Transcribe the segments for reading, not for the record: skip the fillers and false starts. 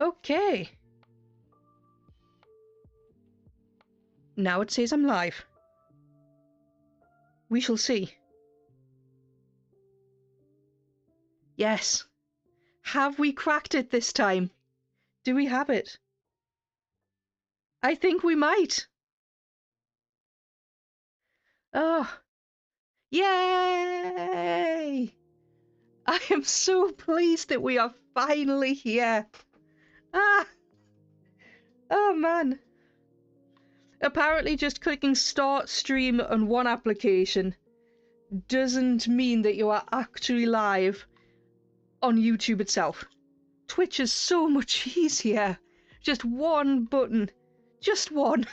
Okay. Now it says I'm live. We shall see. Yes. Have we cracked it this time? Do we have it? I think we might. Oh. Yay! I am so pleased that we are finally here. Ah! Oh man. Apparently just clicking start stream on one application doesn't mean that you are actually live on YouTube itself. Twitch is so much easier. Just one button. Just one.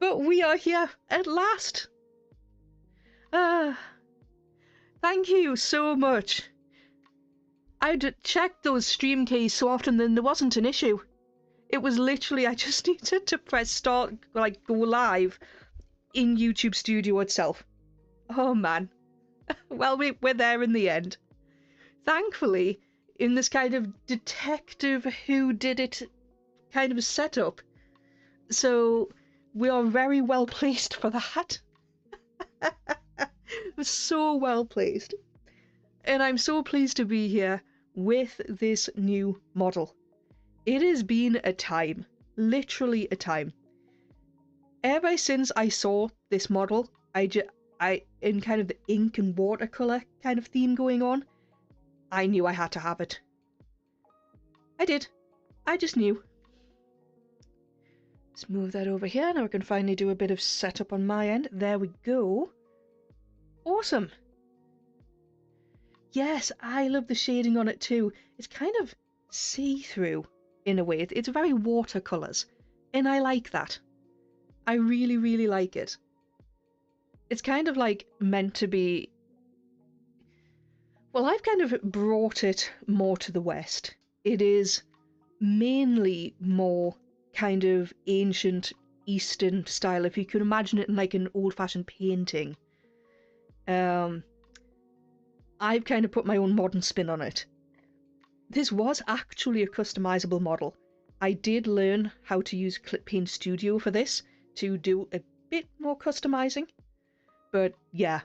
But we are here at last. Thank you so much. I'd checked those stream keys so often that there wasn't an issue. It was literally, I just needed to press start, like go live in YouTube Studio itself. Oh man. Well, we're there in the end. Thankfully, in this kind of detective whodidit kind of setup, so we are very well placed for that. So well placed. And I'm so pleased to be here with this new model. It has been a time, literally a time. Ever since I saw this model, I in kind of the ink and watercolor kind of theme going on, I knew I had to have it. I did. I just knew. Let's move that over here. Now I can finally do a bit of setup on my end. There we go. Awesome. Yes, I love the shading on it too. It's kind of see-through in a way. It's very watercolors, and I like that. I really, really like it. It's kind of like meant to be... Well, I've kind of brought it more to the West. It is mainly more kind of ancient Eastern style, if you can imagine it in like an old-fashioned painting. I've kind of put my own modern spin on it. This was actually a customizable model. I did learn how to use Clip Paint Studio for this to do a bit more customizing. But yeah,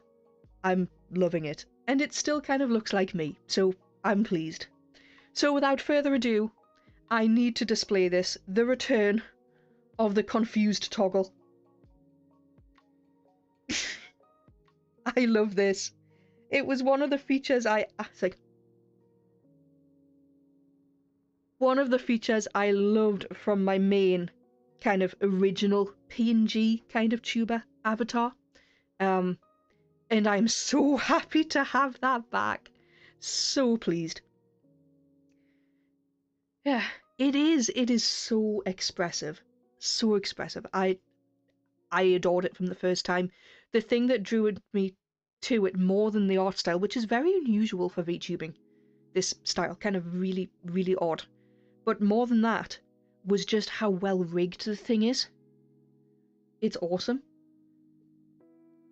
I'm loving it. And it still kind of looks like me, so I'm pleased. So without further ado, I need to display this, the return of the confused toggle. I love this. It was one of the features one of the features I loved from my main kind of original PNG kind of tuber avatar. And I'm so happy to have that back. So pleased. Yeah, it is so expressive. So expressive. I adored it from the first time. The thing that drew me to it more than the art style, which is very unusual for VTubing, this style, kind of really, really odd. But more than that, was just how well rigged the thing is. It's awesome.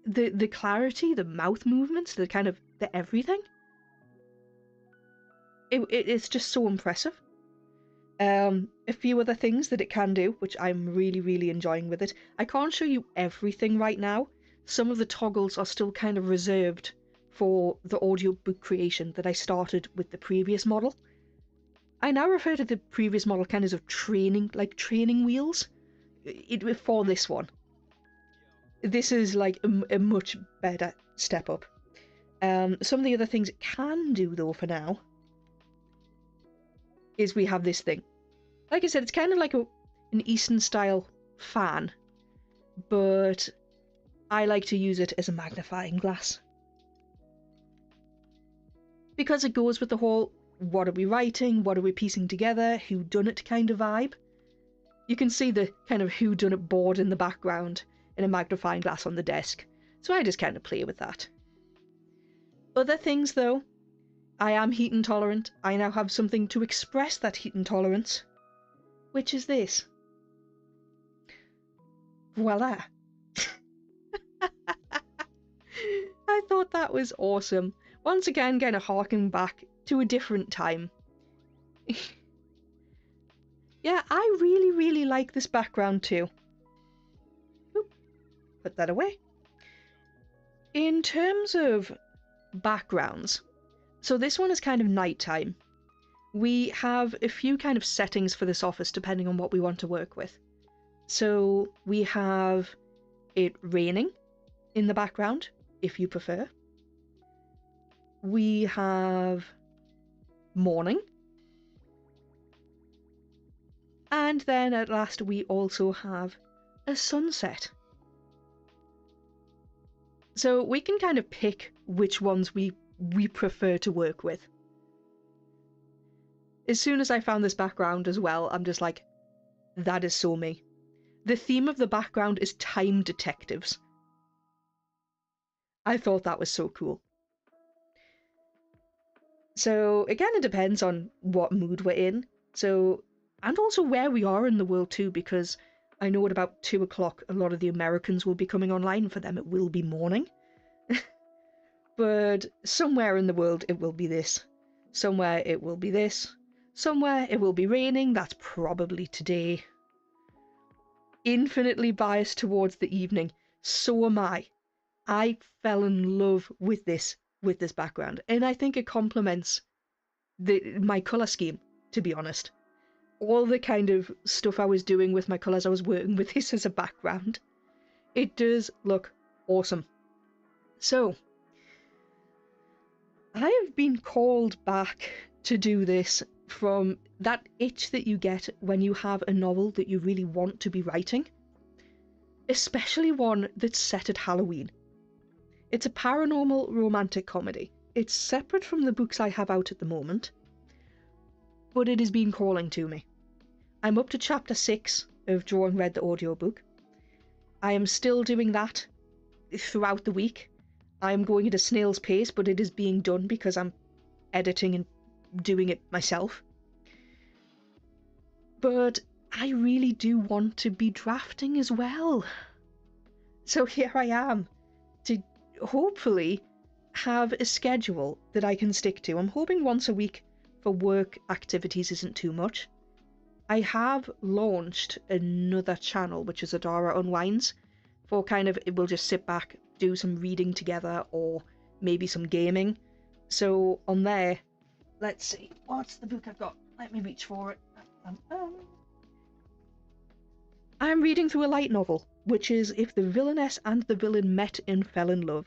The clarity, the mouth movements, the kind of the everything. It's just so impressive. A few other things that it can do, which I'm really, really enjoying with it. I can't show you everything right now. Some of the toggles are still kind of reserved for the audiobook creation that I started with the previous model. I now refer to the previous model kind of as training, like training wheels, for this one. This is like a much better step up. Some of the other things it can do though for now is we have this thing. Like I said, it's kind of like an Eastern style fan, but I like to use it as a magnifying glass. Because it goes with the whole, what are we writing, what are we piecing together, whodunit kind of vibe. You can see the kind of whodunit board in the background and a magnifying glass on the desk, so I just kind of play with that. Other things though, I am heat intolerant. I now have something to express that heat intolerance, which is this. Voila! I thought that was awesome. Once again, kind of harking back to a different time. Yeah, I really, really like this background too. Oop, put that away. In terms of backgrounds, so this one is kind of nighttime. We have a few kind of settings for this office depending on what we want to work with. So we have it raining in the background, if you prefer. We have morning. And then at last we also have a sunset. So we can kind of pick which ones we prefer to work with. As soon as I found this background as well, I'm just like, that is so me. The theme of the background is time detectives. I thought that was so cool. So again, it depends on what mood we're in. So, and also where we are in the world too, because I know at about 2 o'clock a lot of the Americans will be coming online. For them it will be morning. But somewhere in the world it will be this. Somewhere it will be this. Somewhere it will be raining. That's probably today. Infinitely biased towards the evening. So am I. I fell in love with this background, and I think it complements my colour scheme, to be honest. All the kind of stuff I was doing with my colours, I was working with this as a background. It does look awesome. So, I have been called back to do this from that itch that you get when you have a novel that you really want to be writing, especially one that's set at Halloween. It's a paranormal romantic comedy. It's separate from the books I have out at the moment, but it has been calling to me. I'm up to chapter 6 of Drawing Red the audiobook. I am still doing that throughout the week. I am going at a snail's pace, but it is being done because I'm editing and doing it myself. But I really do want to be drafting as well. So here I am, to hopefully have a schedule that I can stick to. I'm hoping once a week for work activities isn't too much. I have launched another channel, which is Adara Unwinds, for kind of, we'll just sit back, do some reading together, or maybe some gaming. So on there, let's see, what's the book I've got? Let me reach for it. I'm reading through a light novel, which is If the Villainess and the Villain Met and Fell in Love.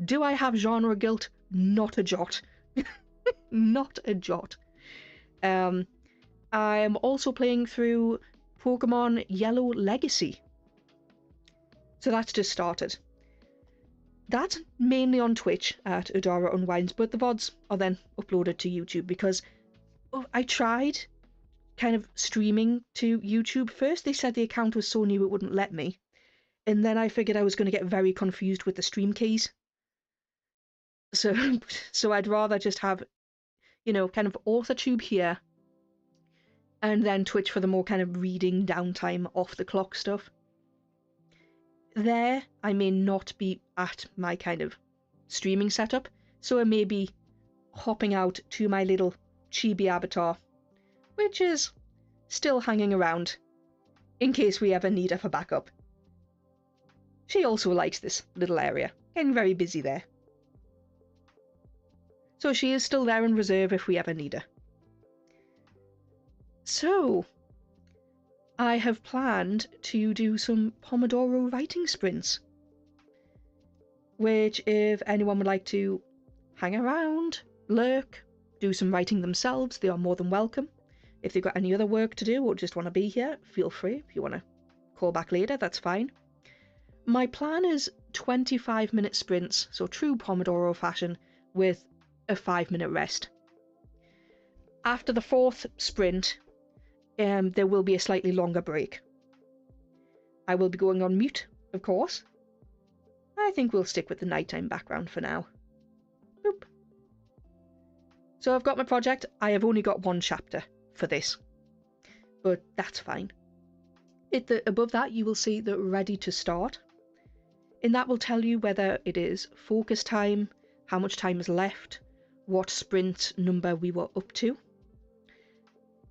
Do I have genre guilt? Not a jot. Not a jot. I'm also playing through Pokemon Yellow Legacy. So that's just started. That's mainly on Twitch at Adara Unwinds, but the VODs are then uploaded to YouTube because I tried kind of streaming to YouTube. First they said the account was so new it wouldn't let me, and then I figured I was going to get very confused with the stream keys. So I'd rather just have, you know, kind of Authortube here, and then Twitch for the more kind of reading downtime off the clock stuff. There, I may not be at my kind of streaming setup, so I may be hopping out to my little Chibi avatar, which is still hanging around in case we ever need her for backup. She also likes this little area, getting very busy there. So she is still there in reserve if we ever need her. So, I have planned to do some Pomodoro writing sprints, which if anyone would like to hang around, lurk, do some writing themselves, they are more than welcome. If they've got any other work to do or just want to be here, feel free. If you want to call back later, that's fine. My plan is 25-minute sprints, so true Pomodoro fashion, with a 5-minute rest. After the 4th sprint, there will be a slightly longer break. I will be going on mute, of course. I think we'll stick with the nighttime background for now. Boop. So I've got my project. I have only got 1 chapter for this, but that's fine. Above that you will see the ready to start, and that will tell you whether it is focus time, how much time is left, what sprint number we were up to.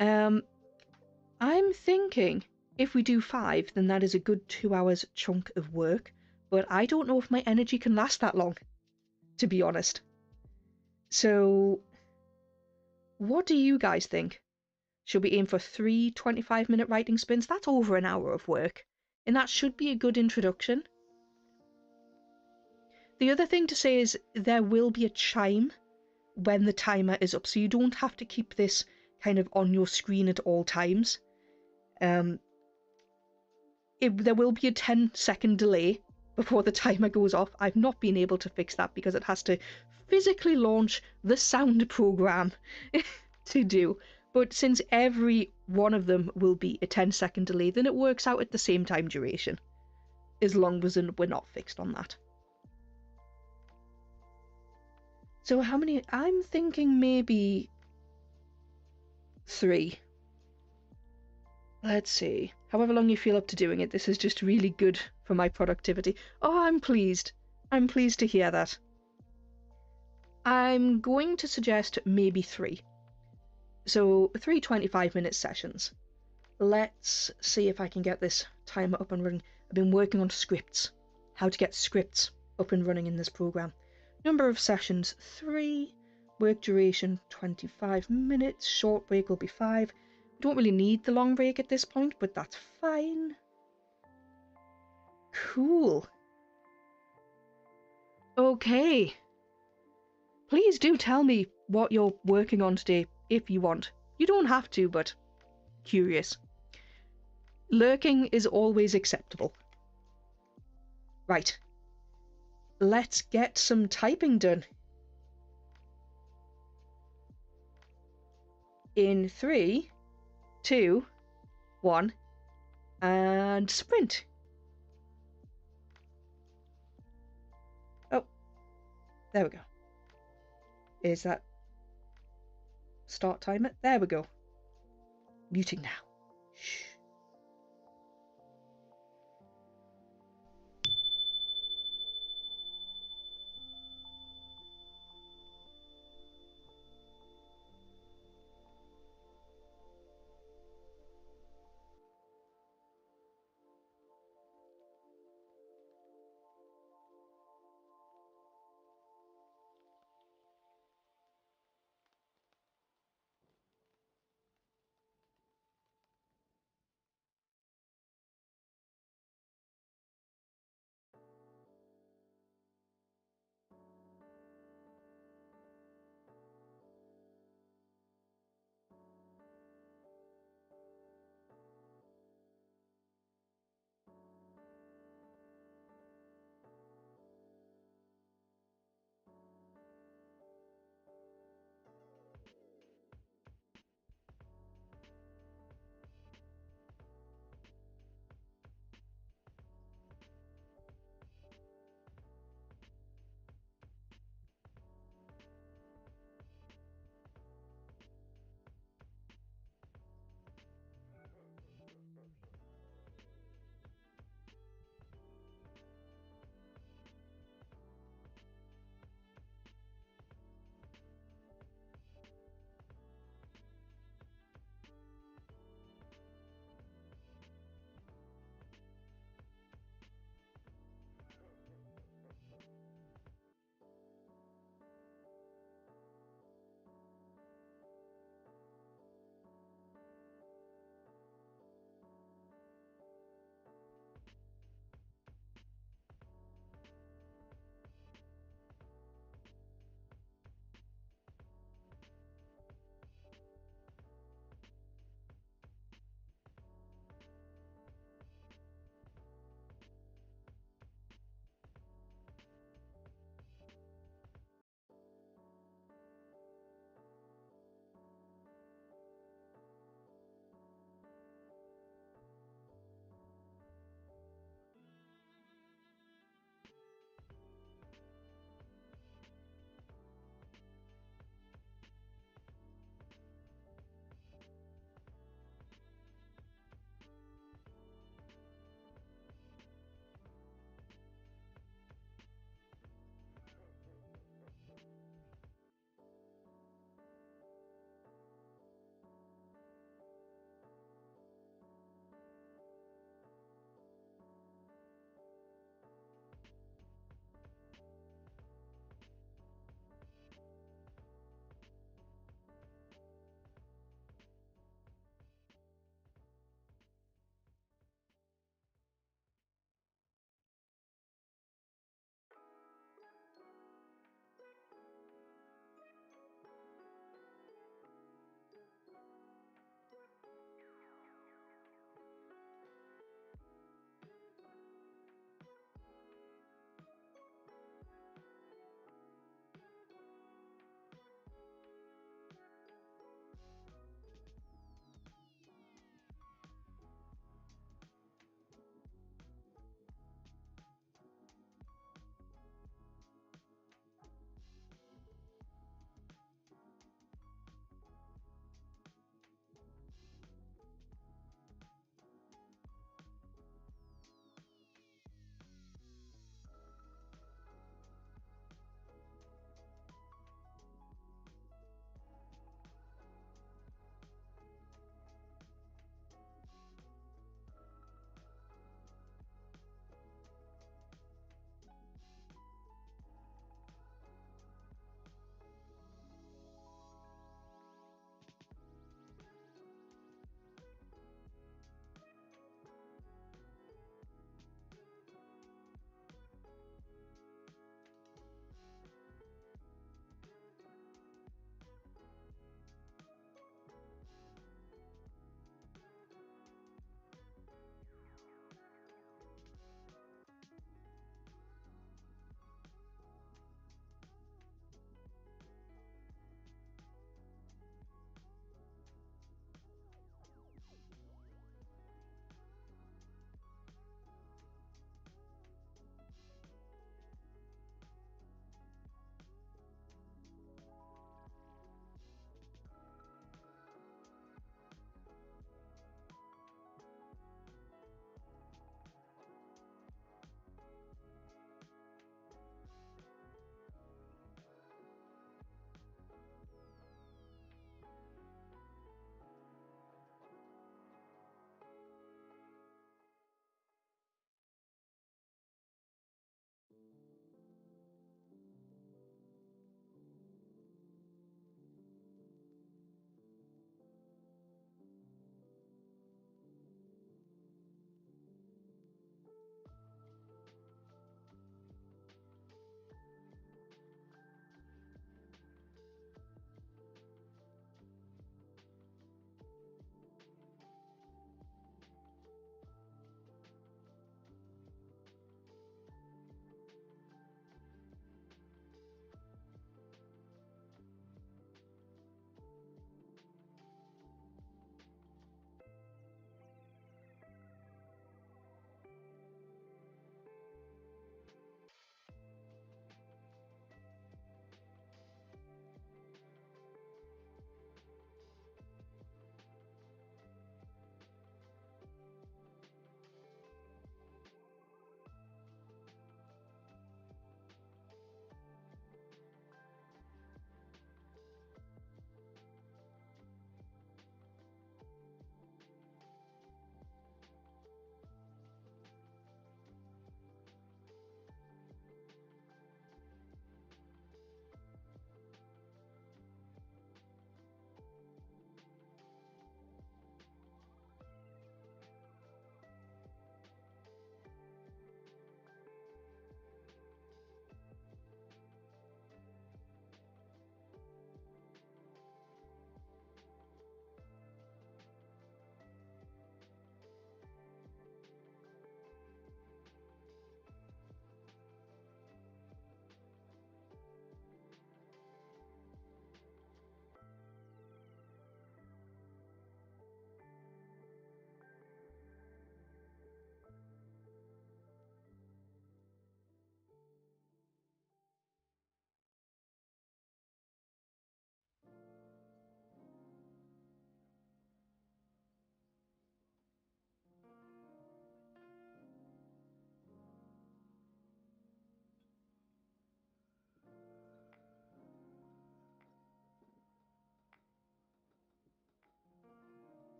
I'm thinking if we do 5, then that is a good 2 hours chunk of work, but I don't know if my energy can last that long, to be honest. So, what do you guys think? Should we aim for 3 25-minute writing sprints? That's over an hour of work, and that should be a good introduction. The other thing to say is there will be a chime when the timer is up, so you don't have to keep this kind of on your screen at all times. There will be a 10-second delay before the timer goes off. I've not been able to fix that because it has to physically launch the sound program to do. But since every one of them will be a 10-second delay, then it works out at the same time duration, as long as we're not fixed on that. So how many? I'm thinking maybe 3. Let's see. However long you feel up to doing it, this is just really good for my productivity. Oh, I'm pleased. I'm pleased to hear that. I'm going to suggest maybe 3. So 3 25-minute sessions. Let's see if I can get this timer up and running. I've been working on scripts. How to get scripts up and running in this program. Number of sessions 3. Work duration 25 minutes. Short break will be 5. Don't really need the long break at this point, but that's fine. Cool. Okay. Please do tell me what you're working on today, if you want. You don't have to, but curious. Lurking is always acceptable. Right. Let's get some typing done. In 3, 2, 1, and sprint. Oh, there we go. Is that start timer? There we go. Muting now. Shh.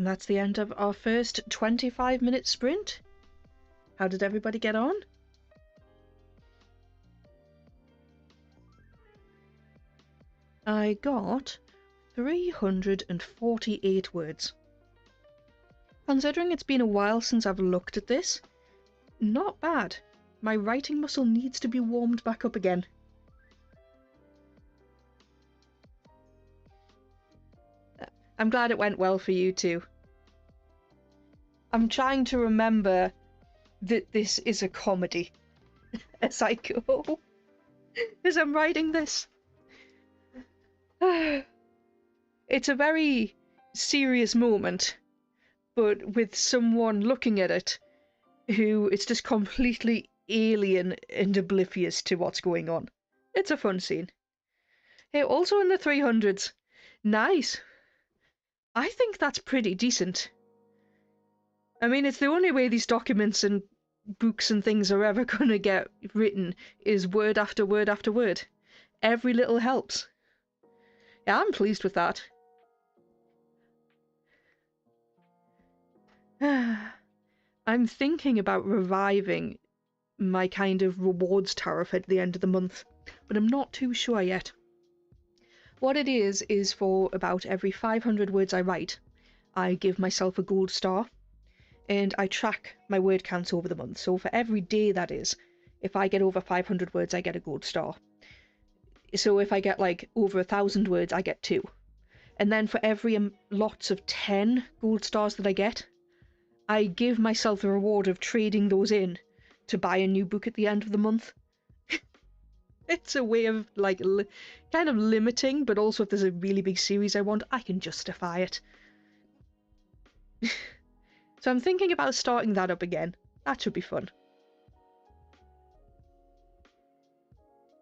And that's the end of our first 25-minute sprint. How did everybody get on? I got 348 words. Considering it's been a while since I've looked at this, not bad. My writing muscle needs to be warmed back up again. I'm glad it went well for you too. I'm trying to remember that this is a comedy as I go, as I'm writing this. It's a very serious moment, but with someone looking at it who is just completely alien and oblivious to what's going on. It's a fun scene. Hey, also in the 300s. Nice. I think that's pretty decent. I mean, it's the only way these documents and books and things are ever gonna get written is word after word after word. Every little helps. Yeah, I'm pleased with that. I'm thinking about reviving my kind of rewards tariff at the end of the month, but I'm not too sure yet. What it is for about every 500 words I write, I give myself a gold star, and I track my word counts over the month. So for every day, that is, if I get over 500 words, I get a gold star. So if I get like over 1,000 words, I get 2. And then for every lots of 10 gold stars that I get, I give myself the reward of trading those in to buy a new book at the end of the month. It's a way of like kind of limiting, but also if there's a really big series I want, I can justify it. So I'm thinking about starting that up again. That should be fun.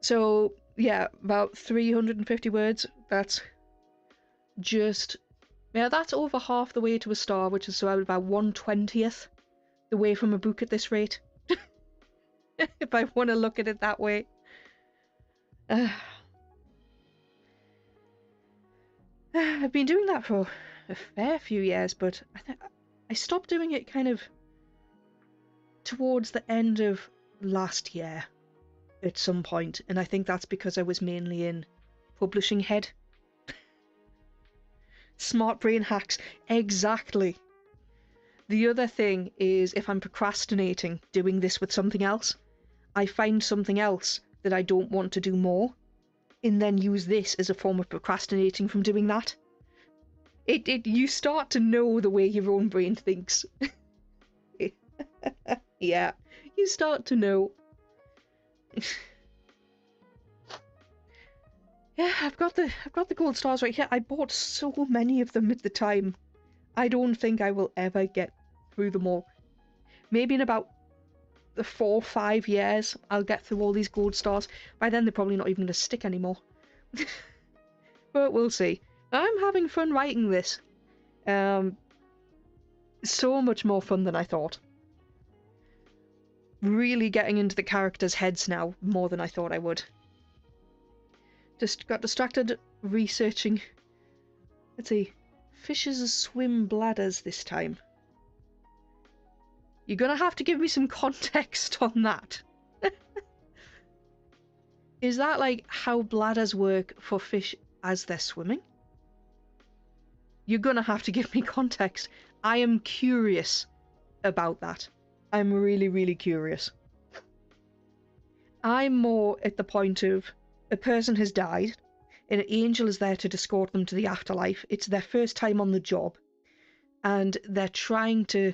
So yeah, about 350 words. That's just... yeah, that's over half the way to a star, which is about 1/20th the way from a book at this rate. If I want to look at it that way. I've been doing that for a fair few years, but I stopped doing it kind of towards the end of last year at some point, and I think that's because I was mainly in publishing head. Smart brain hacks, exactly. The other thing is, if I'm procrastinating doing this with something else, I find something else that I don't want to do more, and then use this as a form of procrastinating from doing that. You start to know the way your own brain thinks. Yeah, you start to know. Yeah, I've got the gold stars right here. I bought so many of them at the time. I don't think I will ever get through them all. Maybe in about the 4 or 5 years, I'll get through all these gold stars. By then, they're probably not even going to stick anymore. But we'll see. I'm having fun writing this. So much more fun than I thought. Really getting into the characters' heads now, more than I thought I would. Just got distracted researching. Let's see. Fishes swim bladders this time. You're gonna have to give me some context on that. Is that like how bladders work for fish as they're swimming? You're gonna have to give me context. I am curious about that. I'm really, really curious. I'm more at the point of a person has died, and an angel is there to escort them to the afterlife. It's their first time on the job, and they're trying to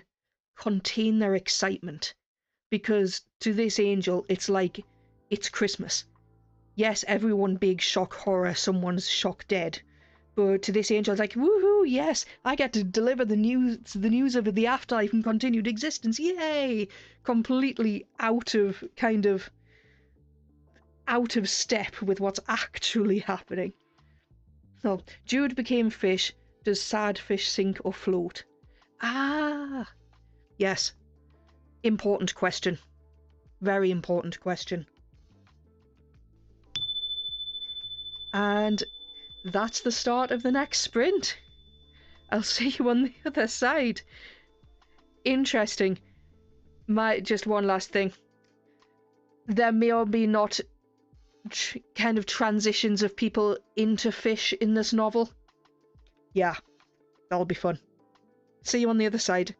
contain their excitement, because to this angel, it's like, it's Christmas. Yes, everyone big shock horror, someone's shock dead. But to this angel, it's like, woohoo, yes, I get to deliver the news of the afterlife and continued existence, yay! Completely out of step with what's actually happening. So, Jude became fish. Does sad fish sink or float? Ah! Yes. Important question. Very important question. And that's the start of the next sprint. I'll see you on the other side. Interesting. Just one last thing. There may or may not kind of transitions of people into fish in this novel. Yeah, that'll be fun. See you on the other side.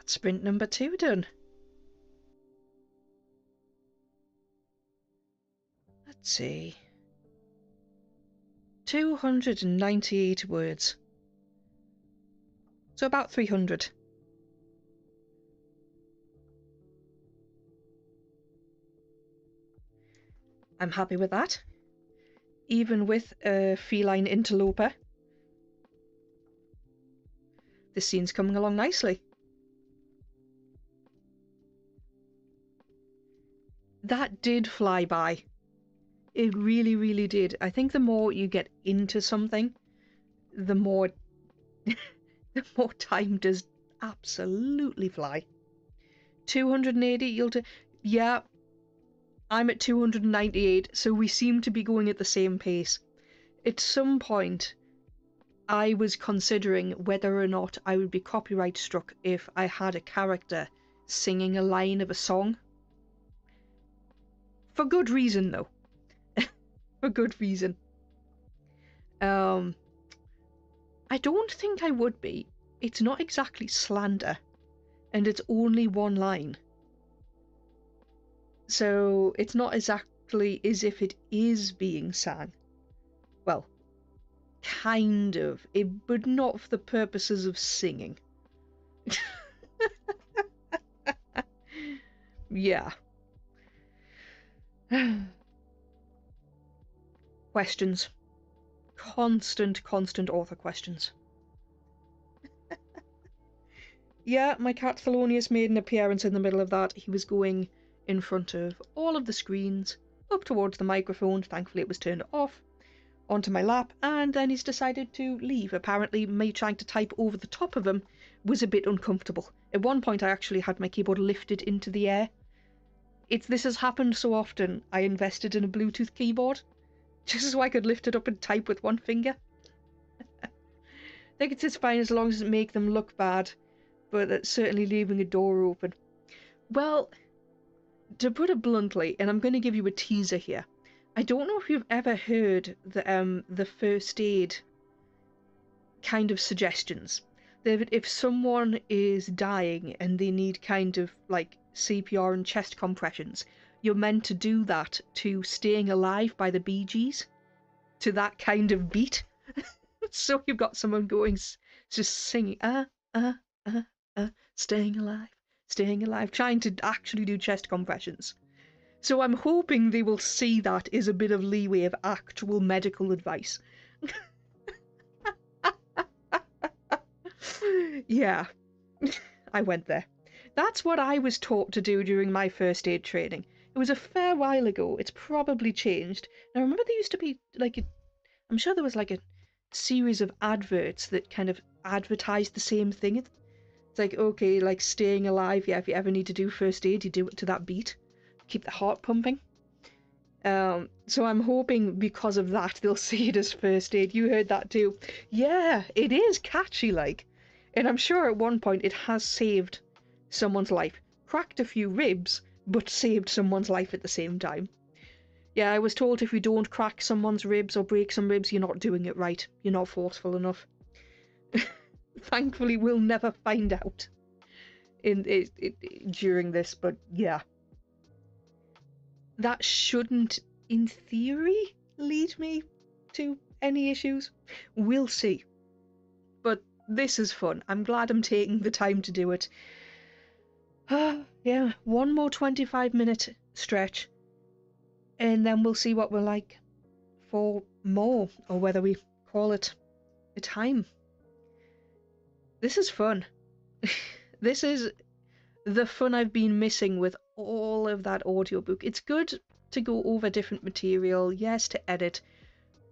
That's sprint number 2 done. Let's see. 298 words. So about 300. I'm happy with that. Even with a feline interloper. This scene's coming along nicely. That did fly by. It really, really did. I think the more you get into something, the more the more time does absolutely fly. 280, you'll do... Yeah, I'm at 298, so we seem to be going at the same pace. At some point, I was considering whether or not I would be copyright struck if I had a character singing a line of a song. For good reason, though. For good reason. I don't think I would be. It's not exactly slander, and it's only one line. So it's not exactly as if it is being sang. Well, kind of, but not for the purposes of singing. Yeah. Questions. Constant author questions. Yeah, my cat Thelonious made an appearance in the middle of that. He was going in front of all of the screens, up towards the microphone. Thankfully it was turned off, onto my lap, and then he's decided to leave. Apparently me trying to type over the top of him was a bit uncomfortable. At one point I actually had my keyboard lifted into the air. This has happened so often, I invested in a Bluetooth keyboard, just so I could lift it up and type with one finger. I think it's fine as long as it doesn't make them look bad, but that's certainly leaving a door open. Well, to put it bluntly, and I'm going to give you a teaser here, I don't know if you've ever heard the first aid kind of suggestions. That if someone is dying and they need kind of like CPR and chest compressions, you're meant to do that to Staying Alive by the Bee Gees, to that kind of beat. So you've got someone going, just singing, staying alive, trying to actually do chest compressions. So I'm hoping they will see that as a bit of leeway of actual medical advice. Yeah, I went there. That's what I was taught to do during my first aid training. It was a fair while ago. It's probably changed. Now, I remember there used to be, like, I'm sure there was, like, a series of adverts that kind of advertised the same thing. It's like, okay, like, Staying Alive, yeah, if you ever need to do first aid, you do it to that beat. Keep the heart pumping. So I'm hoping because of that, they'll see it as first aid. You heard that too. Yeah, it is catchy, like. And I'm sure at one point it has saved someone's life. Cracked a few ribs, but saved someone's life at the same time. Yeah, I was told if you don't crack someone's ribs or break some ribs, you're not doing it right. You're not forceful enough. Thankfully, we'll never find out during this, but yeah. That shouldn't, in theory, lead me to any issues. We'll see. But this is fun. I'm glad I'm taking the time to do it. Yeah, one more 25-minute stretch, and then we'll see what we're like for more, or whether we call it a time. This is fun. This is the fun I've been missing with all of that audiobook. It's good to go over different material, yes, to edit,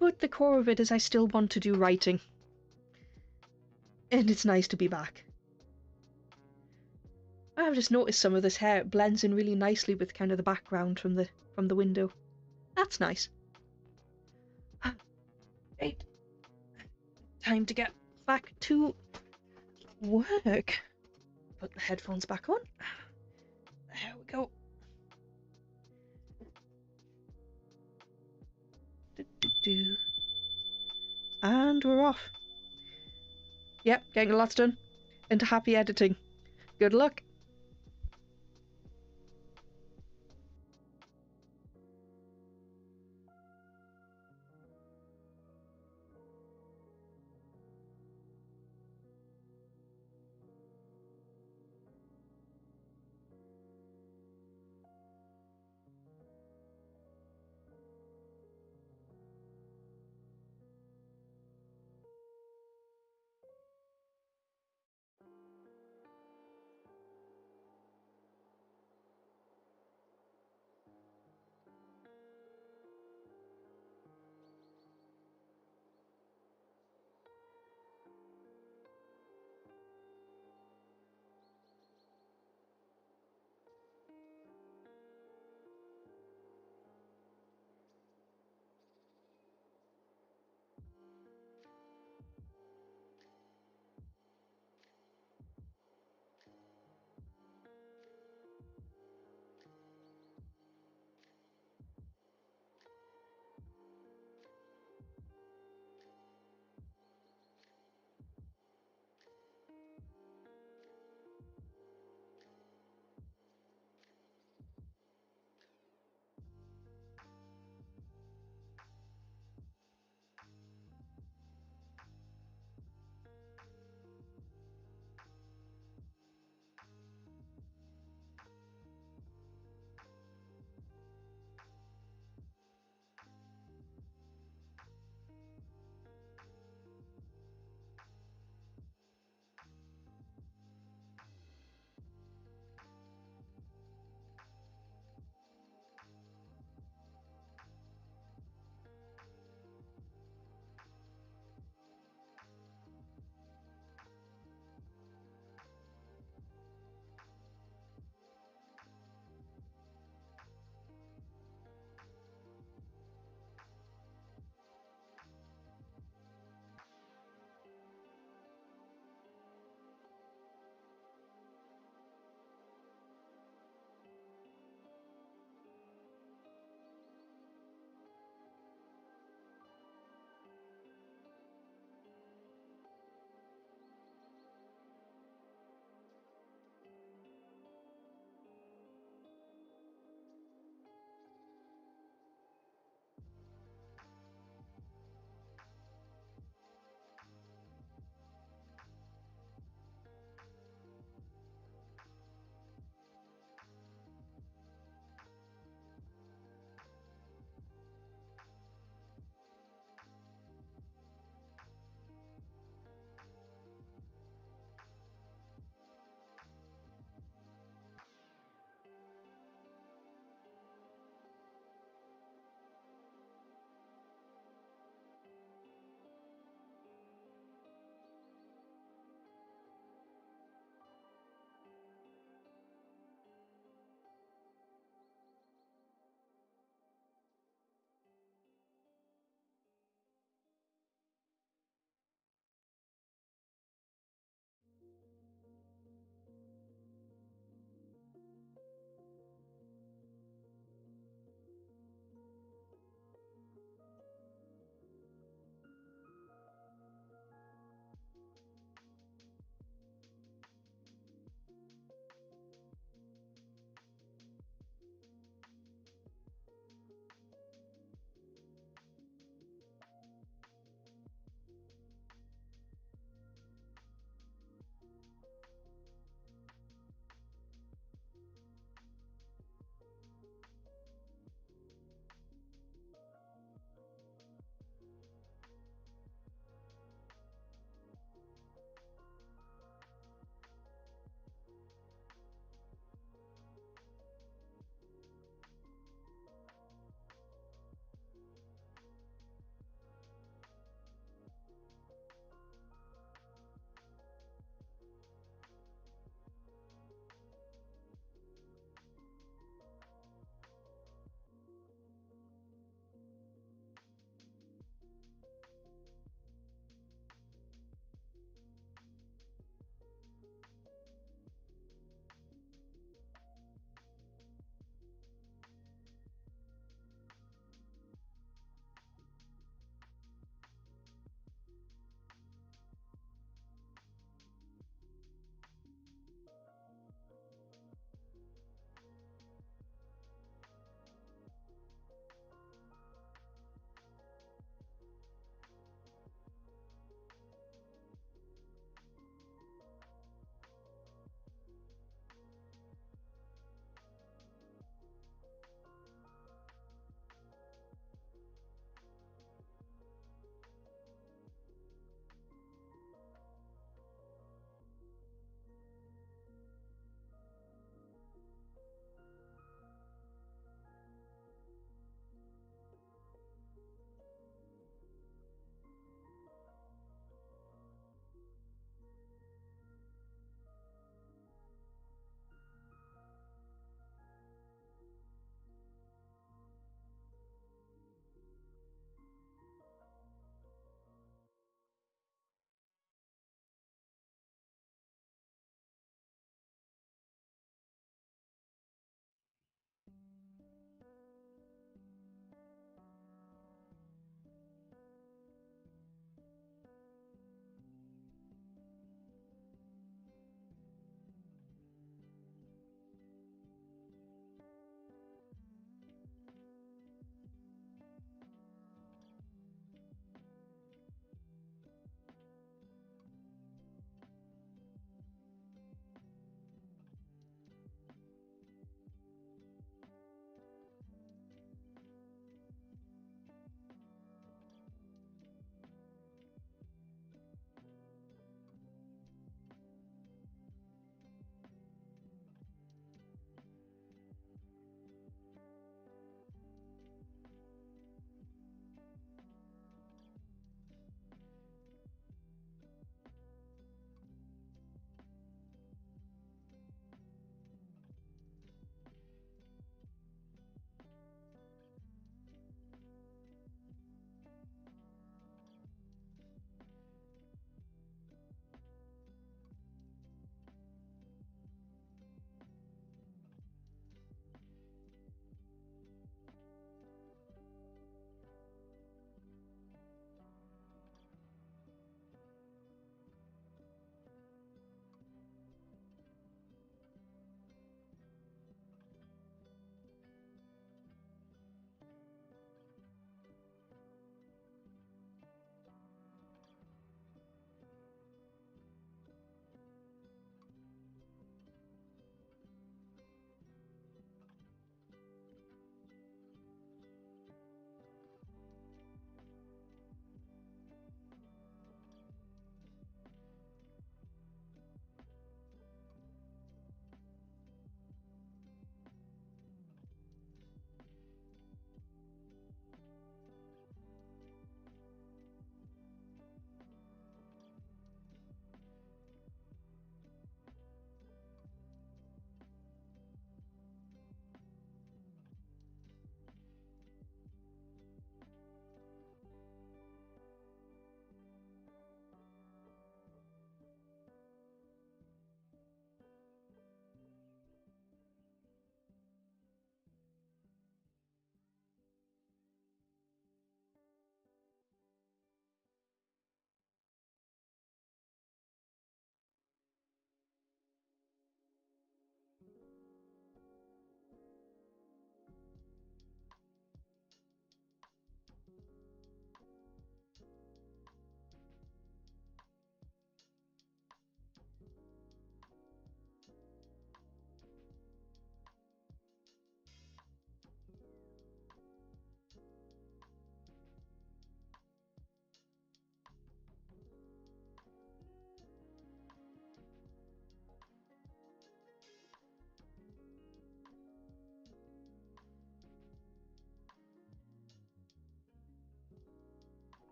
but the core of it is I still want to do writing. And it's nice to be back. I've just noticed some of this hair blends in really nicely with kind of the background from the window. That's nice. Right. Time to get back to work. Put the headphones back on. There we go. And we're off. Yep, getting lots done. Into happy editing. Good luck.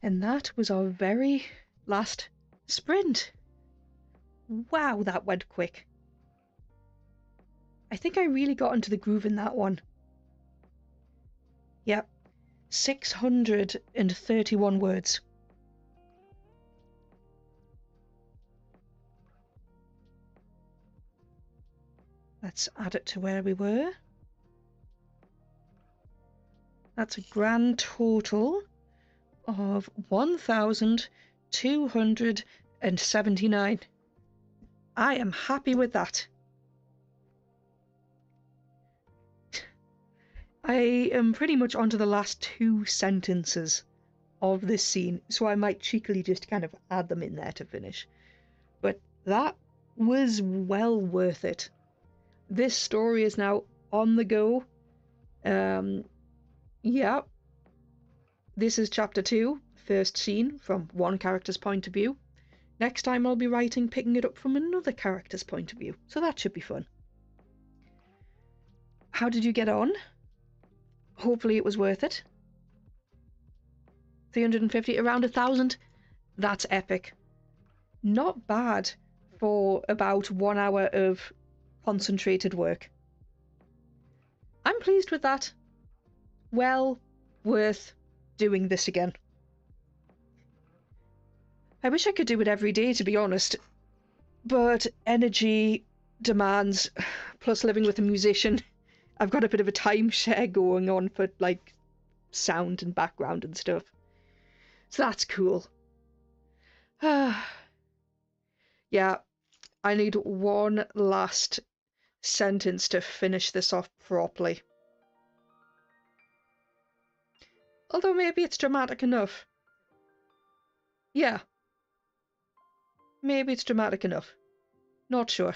And that was our very last sprint. Wow, that went quick. I think I really got into the groove in that one. Yep, 631 words. Let's add it to where we were. That's a grand total of 1,279. I am happy with that. I am pretty much onto the last 2 sentences of this scene, so I might cheekily just kind of add them in there to finish. But that was well worth it. This story is now on the go. Yeah. This is chapter 2, first scene from one character's point of view. Next time I'll be writing picking it up from another character's point of view, so that should be fun. How did you get on? Hopefully it was worth it. 350, around 1,000. That's epic. Not bad for about 1 hour of concentrated work. I'm pleased with that. Well worth doing this again. I wish I could do it every day, to be honest. But energy demands, plus living with a musician, I've got a bit of a timeshare going on for, like, sound and background and stuff. So that's cool. Yeah, I need one last sentence to finish this off properly. Although maybe it's dramatic enough. Yeah. Maybe it's dramatic enough. Not sure.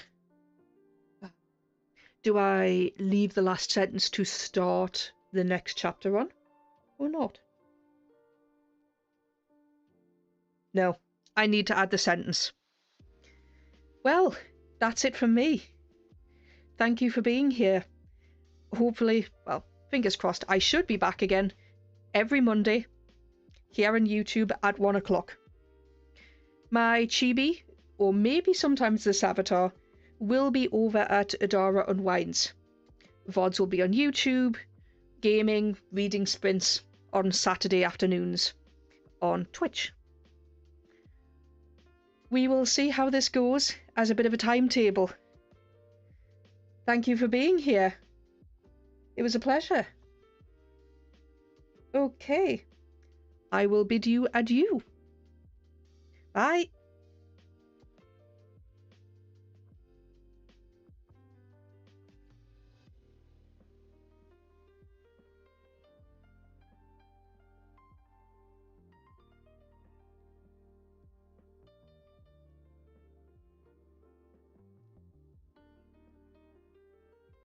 Do I leave the last sentence to start the next chapter on, or not? No, I need to add the sentence. Well, that's it from me. Thank you for being here. Hopefully, well, fingers crossed, I should be back again every Monday here on YouTube at 1 o'clock. My Chibi, or maybe sometimes this avatar, will be over at Adara Unwinds. VODs will be on YouTube, gaming, reading sprints on Saturday afternoons on Twitch. We will see how this goes as a bit of a timetable. Thank you for being here. It was a pleasure. Okay, I will bid you adieu. Bye.